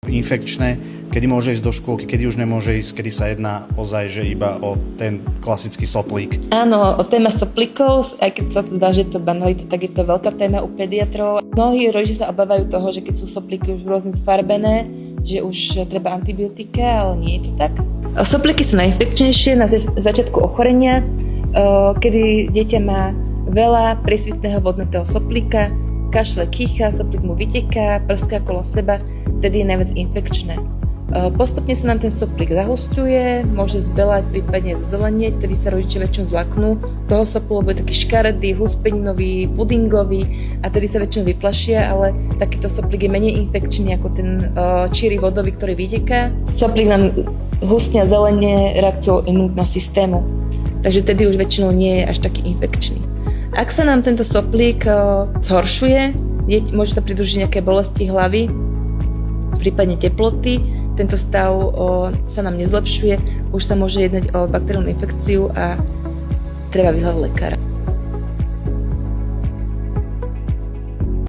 infekčné, kedy môže ísť do škôlky, kedy už nemôže ísť, kedy sa jedná ozaj, že iba o ten klasický soplík. Áno, o téma soplíkov, aj keď sa to zdá, že je to banalita, tak je to veľká téma u pediatrov. Mnohí rodičia sa obávajú toho, že keď sú soplíky už rôzne sfarbené, že už treba antibiotika, ale nie je to tak. Soplíky sú najinfekčnejšie na začiatku ochorenia, kedy dieťa má veľa prísvitného vodnatého soplíka, kašle, kýcha, soplík mu vyteká, prská okolo seba, vtedy je najviac infekčné. Postupne sa nám ten soplík zahusťuje, môže zbelať, prípadne zozelenieť, vtedy sa rodičia väčšinou zlaknú toho soplu, lebo je taký škaredý, huspeninový, pudingový a tedy sa väčšinou vyplašia, ale takýto soplík je menej infekčný ako ten číry vodový, ktorý vyteká. Soplík nám husne a zelenie reakciou imunitného systému, takže tedy už väčšinou nie je až taký infekčný. Ak sa nám tento soplík zhoršuje, môže sa pridružiť nejaké bolesti hlavy, prípadne teploty, tento stav sa nám nezlepšuje, už sa môže jednať o bakteriálnu infekciu a treba vyhľadať lekára.